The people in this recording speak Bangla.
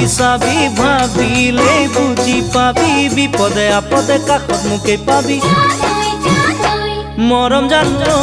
চাবি ভাবিলে বুজি পাবি বিপদে আপদে কাষত মোকে পাবি মৰম জানো